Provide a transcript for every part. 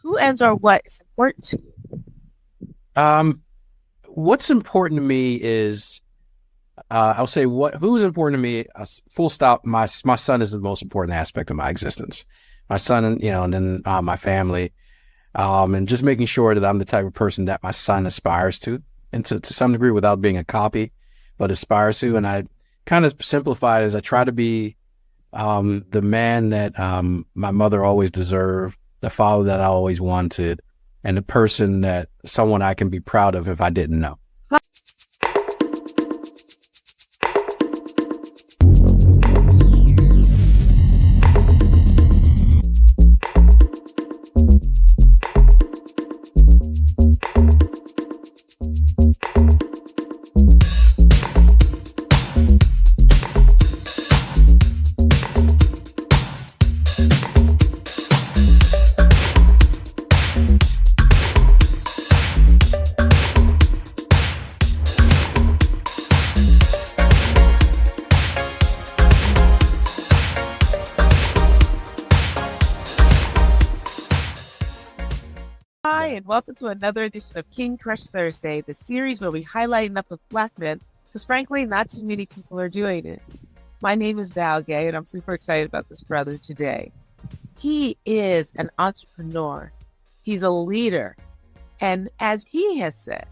Who and or what is important to you? Um, what's important to me is, I'll say who's important to me. Full stop. My son is the most important aspect of my existence. My son, and then my family, and just making sure that I'm the type of person that my son aspires to, and to some degree, without being a copy, but aspires to. And I kind of simplify it as I try to be the man that my mother always deserved, the father that I always wanted, and the person that someone I can be proud of if I didn't know. Hi, and welcome to another edition of King Crush Thursday, the series where we highlight enough of Black men, because frankly, not too many people are doing it. My name is Val Gay, and I'm super excited about this brother today. He is an entrepreneur. He's a leader. And as he has said,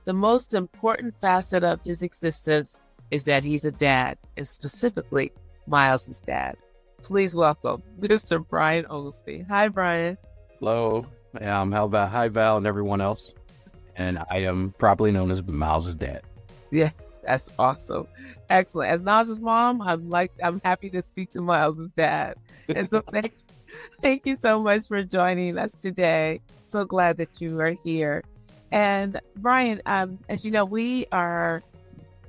the most important facet of his existence is that he's a dad, and specifically Miles' dad. Please welcome Mr. Brian Oglesby. Hi, Brian. Hello, hi Val and everyone else, and I am properly known as Miles's dad. Yes, that's awesome. Excellent. As Naj's mom, I'm happy to speak to Miles' dad. And so thank you so much for joining us today. So glad that you are here. And Brian, as you know, we are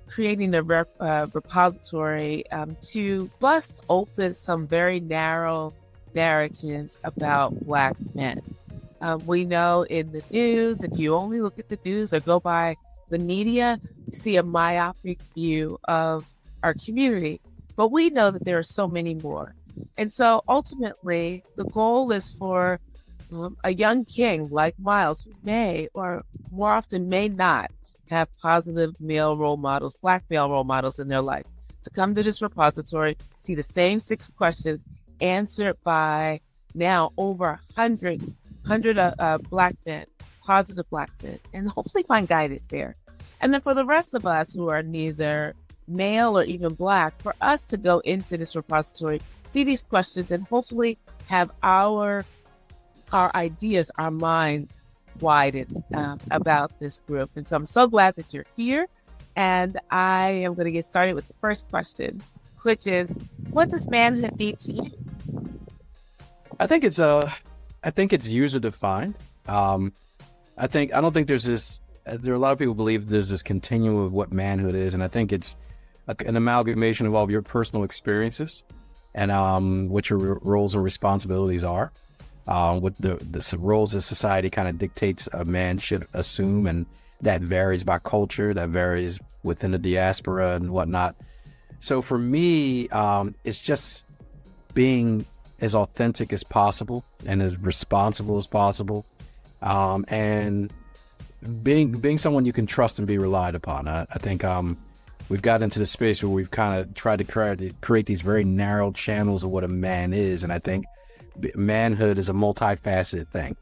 creating a repository to bust open some very narrow narratives about Black men. We know in the news, if you only look at the news or go by the media, you see a myopic view of our community. But we know that there are so many more. And so ultimately, the goal is for a young king like Miles, who may, or more often may not, have positive male role models, Black male role models in their life, to come to this repository, see the same 6 questions answered by now over hundred Black men, positive Black men, and hopefully find guidance there. And then for the rest of us who are neither male or even Black, for us to go into this repository, see these questions, and hopefully have our ideas, our minds widened about this group. And so I'm so glad that you're here. And I am going to get started with the first question, which is, what does manhood mean to you? I think it's user defined. I don't think there's this. There are a lot of people believe there's this continuum of what manhood is, and I think it's an amalgamation of all of your personal experiences and what your roles and responsibilities are. What the roles that society kind of dictates a man should assume, and that varies by culture, that varies within the diaspora and whatnot. So for me, it's just being as authentic as possible and as responsible as possible, and being someone you can trust and be relied upon. I think we've got into the space where we've kind of tried to create these very narrow channels of what a man is, and I think manhood is a multifaceted thing.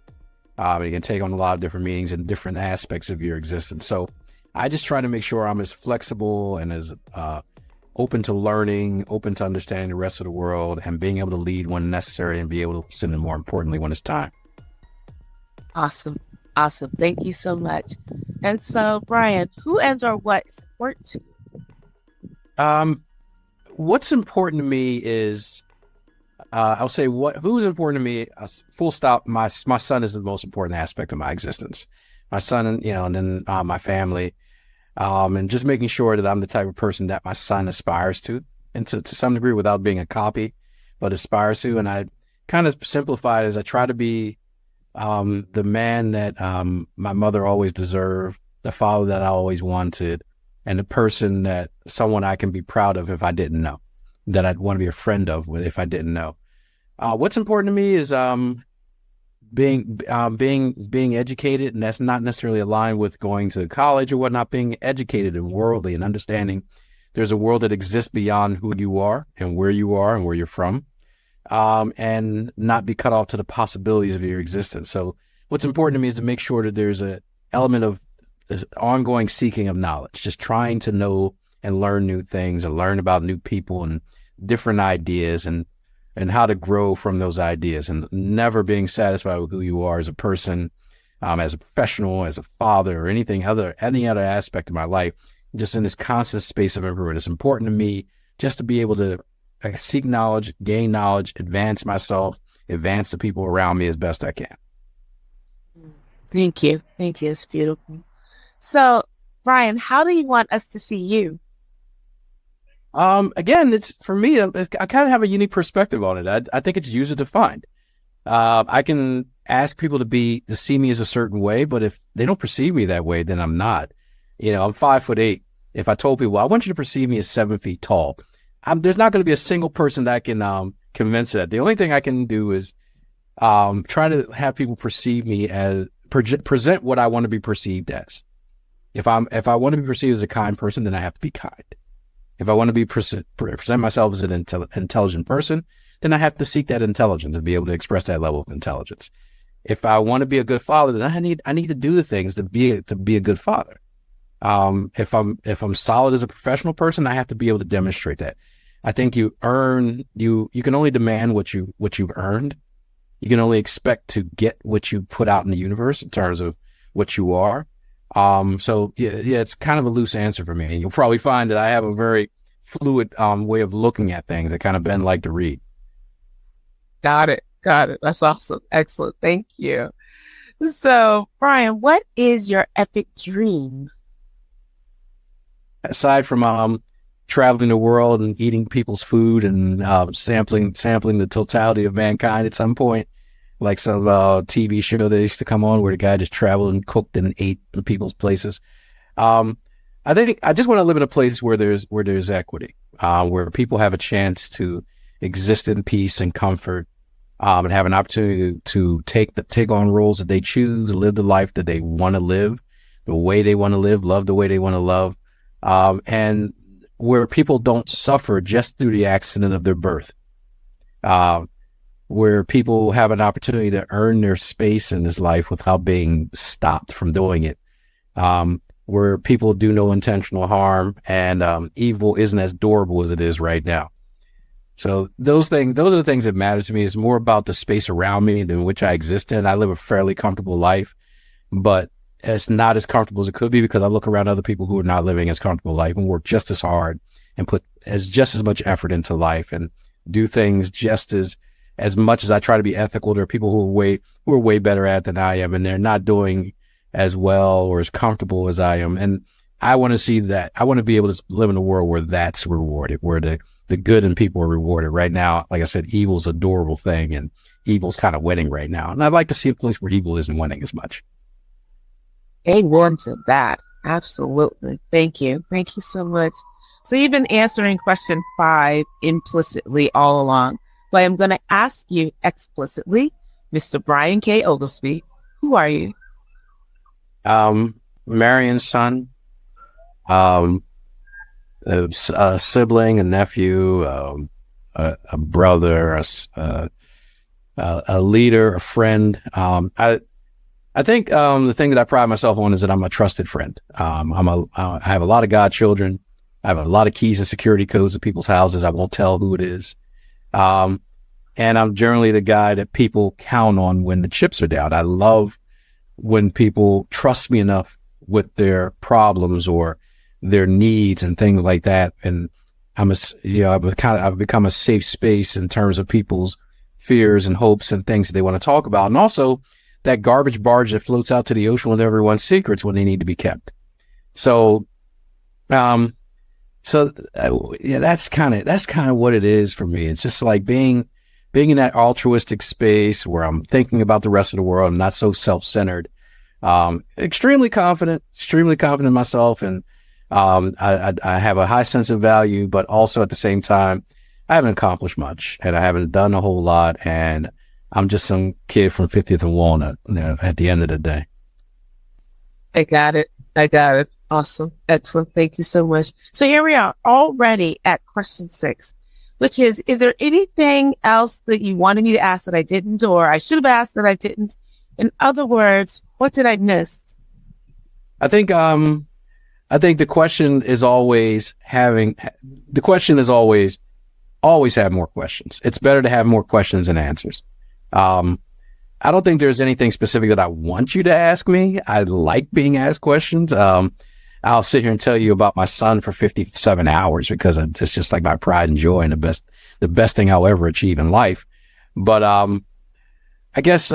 You can take on a lot of different meanings and different aspects of your existence. So I just try to make sure I'm as flexible and as open to learning, open to understanding the rest of the world, and being able to lead when necessary and be able to listen, and more importantly, when it's time. Awesome. Awesome. Thank you so much. And so, Brian, who and or what is important to Um, what's important to me is, I'll say who's important to me. Full stop. My son is the most important aspect of my existence. My son, and then my family, and just making sure that I'm the type of person that my son aspires to, and to some degree, without being a copy, but aspires to. And I kind of simplify it as I try to be the man that my mother always deserved, the father that I always wanted, and the person that someone I can be proud of if I didn't know, that I'd want to be a friend of if I didn't know. What's important to me is being educated, and that's not necessarily aligned with going to college or whatnot. Being educated and worldly and understanding there's a world that exists beyond who you are and where you are and where you're from, and not be cut off to the possibilities of your existence. So what's important to me is to make sure that there's a element of this ongoing seeking of knowledge, just trying to know and learn new things and learn about new people and different ideas, and how to grow from those ideas, and never being satisfied with who you are as a person, as a professional, as a father, or any other aspect of my life, just in this constant space of improvement. It's important to me just to be able to seek knowledge, gain knowledge, advance myself, advance the people around me as best I can. Thank you. Thank you. It's beautiful. So, Brian, how do you want us to see you? Again, it's for me, I kind of have a unique perspective on it. I think it's user defined. I can ask people to see me as a certain way, but if they don't perceive me that way, then I'm not. I'm 5'8". If I told people, I want you to perceive me as 7 feet tall, there's not going to be a single person that can convince that. The only thing I can do is try to have people perceive me as present what I want to be perceived as. If I want to be perceived as a kind person, then I have to be kind. If I want to be present myself as an intelligent person, then I have to seek that intelligence and be able to express that level of intelligence. If I want to be a good father, then I need to do the things to be a good father. If I'm solid as a professional person, I have to be able to demonstrate that. I think you can only demand what you've earned. You can only expect to get what you put out in the universe in terms of what you are. So yeah, it's kind of a loose answer for me. And you'll probably find that I have a very fluid way of looking at things. I kind of bend like to read. Got it. That's awesome. Excellent. Thank you. So, Brian, what is your epic dream? Aside from traveling the world and eating people's food and sampling the totality of mankind at some point, like some TV show that used to come on where the guy just traveled and cooked and ate in people's places. I think I just want to live in a place where there's equity, where people have a chance to exist in peace and comfort, and have an opportunity to take on roles that they choose, live the life that they want to live, the way they want to live, love the way they want to love, and where people don't suffer just through the accident of their birth. Where people have an opportunity to earn their space in this life without being stopped from doing it. Where people do no intentional harm, and evil isn't as durable as it is right now. So those are the things that matter to me. It's more about the space around me than which I exist in. I live a fairly comfortable life, but it's not as comfortable as it could be because I look around other people who are not living as comfortable life and work just as hard and put just as much effort into life and do things just as much as I try to be ethical. There are people who are way better at it than I am, and they're not doing as well or as comfortable as I am. And I want to see that. I want to be able to live in a world where that's rewarded, where the good in people are rewarded. Right now, like I said, evil's a durable thing, and evil's kind of winning right now. And I'd like to see a place where evil isn't winning as much. Amen to that. Absolutely. Thank you. Thank you so much. So you've been answering question 5 implicitly all along, but I'm going to ask you explicitly, Mr. Brian K. Oglesby, who are you? Marion's son, a sibling, a nephew, a brother, a leader, a friend. I think the thing that I pride myself on is that I'm a trusted friend. I have a lot of godchildren. I have a lot of keys and security codes at people's houses. I won't tell who it is. And I'm generally the guy that people count on when the chips are down. I love when people trust me enough with their problems or their needs and things like that. And I've become a safe space in terms of people's fears and hopes and things that they want to talk about. And also that garbage barge that floats out to the ocean with everyone's secrets when they need to be kept. So, yeah, that's kind of what it is for me. It's just like being in that altruistic space where I'm thinking about the rest of the world. I'm not so self-centered. Extremely confident in myself. And, I have a high sense of value, but also at the same time, I haven't accomplished much and I haven't done a whole lot. And I'm just some kid from 50th and Walnut, at the end of the day. I got it. I got it. Awesome. Excellent. Thank you so much. So here we are already at question 6, which is there anything else that you wanted me to ask that I didn't, or I should have asked that I didn't? In other words, what did I miss? I think the question is always always have more questions. It's better to have more questions than answers. I don't think there's anything specific that I want you to ask me. I like being asked questions. I'll sit here and tell you about my son for 57 hours because it's just like my pride and joy and the best thing I'll ever achieve in life. But I guess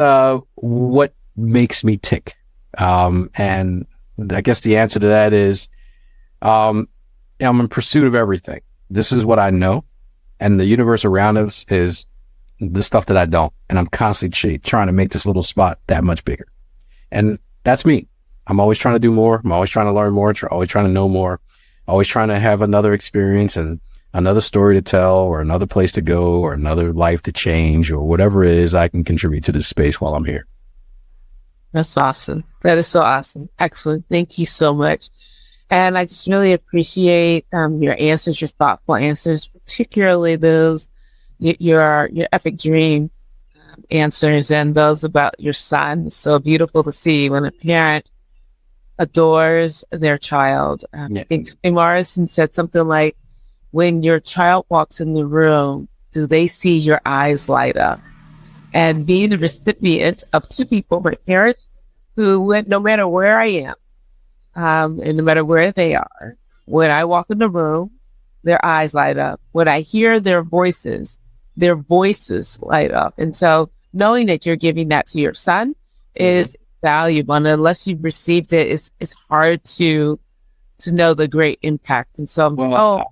what makes me tick, and I guess the answer to that is I'm in pursuit of everything. This is what I know, and the universe around us is the stuff that I don't, and I'm constantly trying to make this little spot that much bigger. And that's me. I'm always trying to do more. I'm always trying to learn more, always trying to know more, always trying to have another experience and another story to tell, or another place to go, or another life to change, or whatever it is I can contribute to this space while I'm here. That's awesome. That is so awesome. Excellent. Thank you so much. And I just really appreciate your answers, your thoughtful answers, particularly those your epic dream answers and those about your son. It's so beautiful to see when a parent adores their child. I think Toni Morrison said something like, when your child walks in the room, do they see your eyes light up? And being a recipient of 2 people, my parents, who went, no matter where I am, and no matter where they are, when I walk in the room, their eyes light up. When I hear their voices light up. And so knowing that you're giving that to your son is valuable. And unless you've received it, it's hard to know the great impact. And so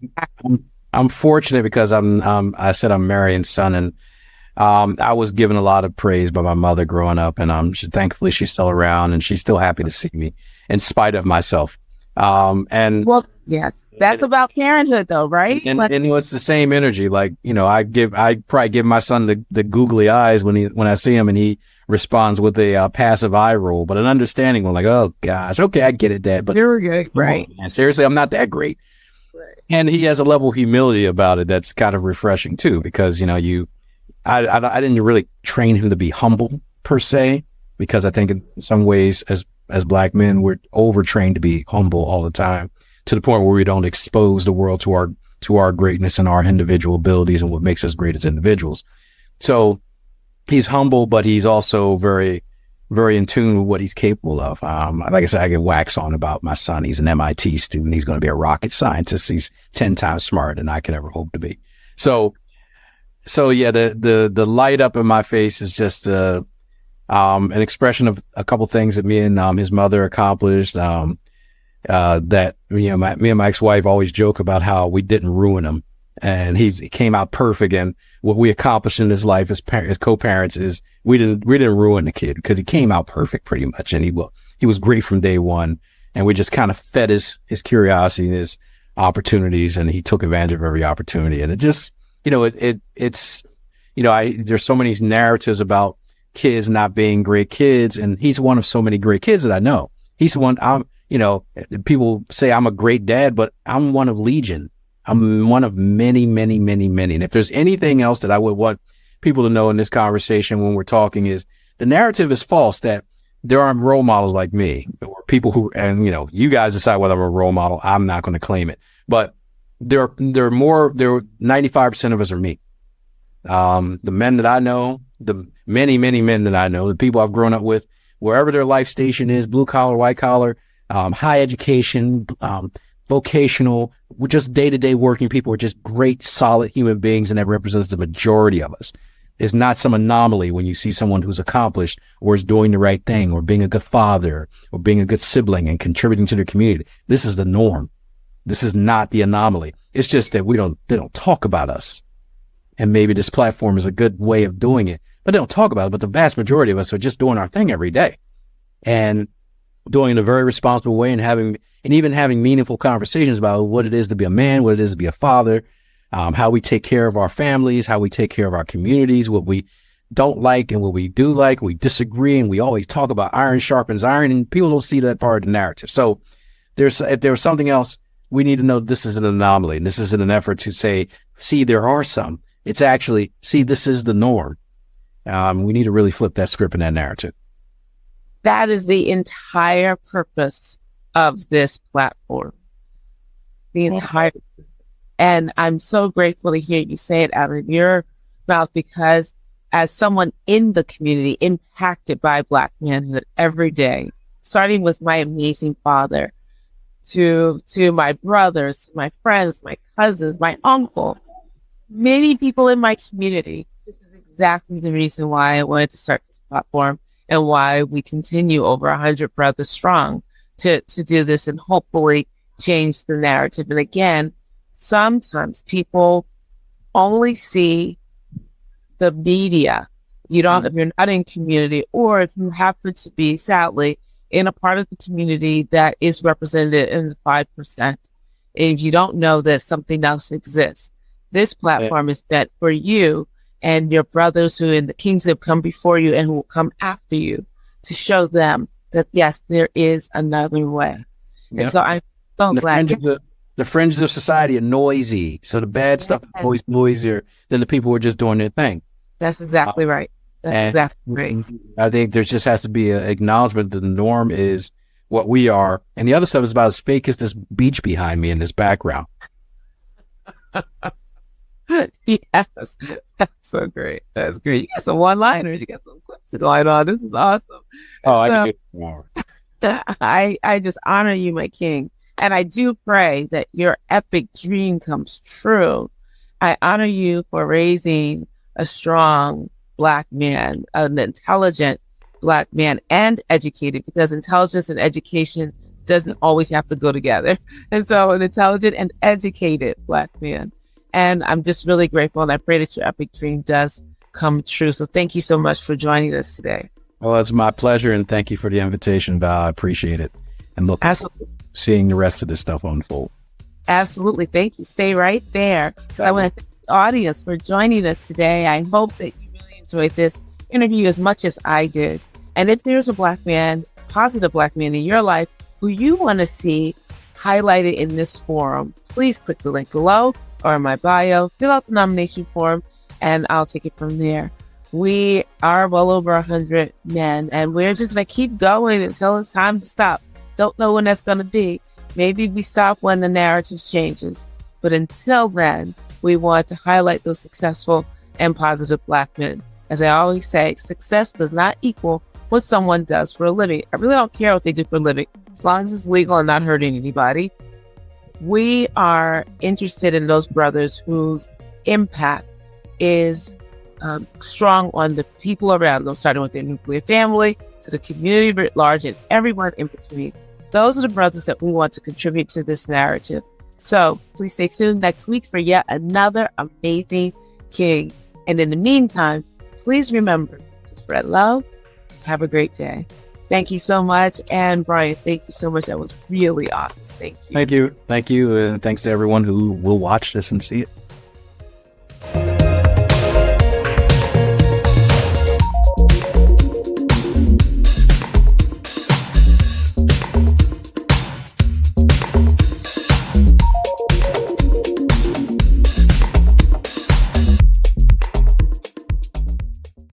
I'm fortunate because I said I'm Marion's son, and I was given a lot of praise by my mother growing up, and thankfully she's still around and she's still happy to see me in spite of myself. Yes, that's about parenthood though, right? And it's the same energy. Like, I probably give my son the googly eyes when I see him, and he responds with a passive eye roll, but an understanding one, like, oh gosh, okay, I get it, Dad, but you're good, right? Man, seriously, I'm not that great. Right. And he has a level of humility about it that's kind of refreshing too, because I didn't really train him to be humble per se, because I think in some ways as Black men, we're overtrained to be humble all the time, to the point where we don't expose the world to our greatness and our individual abilities and what makes us great as individuals. So he's humble, but he's also very, very in tune with what he's capable of. Like I said, I get wax on about my son. He's an MIT student. He's going to be a rocket scientist. He's 10 times smarter than I could ever hope to be. So yeah, the light up in my face is just an expression of a couple things that me and his mother accomplished. That me and my ex-wife always joke about how we didn't ruin him, and he came out perfect. And what we accomplished in his life as co-parents is we didn't ruin the kid, because he came out perfect pretty much, and he was great from day one. And we just kind of fed his curiosity and his opportunities, and he took advantage of every opportunity. And it just, there's so many narratives about kids not being great kids, and he's one of so many great kids that I know. He's one. People say I'm a great dad, but I'm one of legion. I'm one of many, many, many, many. And if there's anything else that I would want people to know in this conversation when we're talking, is the narrative is false, that there aren't role models like me, or people who, and you guys decide whether I'm a role model. I'm not going to claim it, but there are 95% of us are me. The men that I know, the many, many men that I know, the people I've grown up with, wherever their life station is, blue collar, white collar, high education, vocational, we're just day-to-day working people. We're just great, solid human beings, and that represents the majority of us. It's not some anomaly when you see someone who's accomplished or is doing the right thing or being a good father or being a good sibling and contributing to their community. This is the norm. This is not the anomaly. It's just that they don't talk about us. And maybe this platform is a good way of doing it, but they don't talk about it. But the vast majority of us are just doing our thing every day and doing it in a very responsible way, and even having meaningful conversations about what it is to be a man, what it is to be a father, how we take care of our families, how we take care of our communities, don't like and what we do like, we disagree, and we always talk about iron sharpens iron, and people don't see that part of the narrative. So if there was something else, we need to know this is an anomaly, and this is in an effort to say, see, there are some. It's actually, see, this is the norm. We need to really flip that script in that narrative. That is the entire purpose of this platform. The entire, and I'm so grateful to hear you say it out of your mouth, because as someone in the community impacted by Black manhood every day, starting with my amazing father, to my brothers, to my friends, my cousins, my uncle, many people in my community, this is exactly the reason why I wanted to start this platform and why we continue over 100 brothers strong to do this and hopefully change the narrative. And again, sometimes people only see the media. If you're not in community, or if you happen to be, sadly, in a part of the community that is represented in the 5%, if you don't know that something else exists, this platform is meant for you and your brothers who in the kingdom come before you and who will come after you, to show them that, yes, there is another way. Yep. And so I'm so glad. The fringes of society are noisy. So the bad stuff is always noisier than the people who are just doing their thing. That's exactly right. That's exactly right. I think there just has to be an acknowledgement that the norm is what we are. And the other stuff is about as fake as this beach behind me in this background. Yes, that's so great. That's great. You got some one-liners. You got some clips going on. This is awesome. Oh, I can do more. I just honor you, my king. And I do pray that your epic dream comes true. I honor you for raising a strong Black man, an intelligent Black man, and educated, because intelligence and education doesn't always have to go together. And so an intelligent and educated Black man. And I'm just really grateful, and I pray that your epic dream does come true. So thank you so much for joining us today. Well, it's my pleasure, and thank you for the invitation, Val. I appreciate it. And look, seeing the rest of this stuff unfold. Absolutely. Thank you. Stay right there. I want to thank the audience for joining us today. I hope that you really enjoyed this interview as much as I did. And if there's a Black man, positive Black man in your life who you want to see highlighted in this forum, please click the link below or in my bio, fill out the nomination form, and I'll take it from there. We are well over 100 men, and we're just going to keep going until it's time to stop. Don't know when that's going to be. Maybe we stop when the narrative changes. But until then, we want to highlight those successful and positive Black men. As I always say, success does not equal what someone does for a living. I really don't care what they do for a living, as long as it's legal and not hurting anybody. We are interested in those brothers whose impact is strong on the people around them, starting with their nuclear family, to the community at large, and everyone in between. Those are the brothers that we want to contribute to this narrative. So please stay tuned next week for yet another amazing king. And in the meantime, please remember to spread love. Have a great day. Thank you so much. And Brian, thank you so much. That was really awesome. Thank you. Thank you. Thank you. And thanks to everyone who will watch this and see it.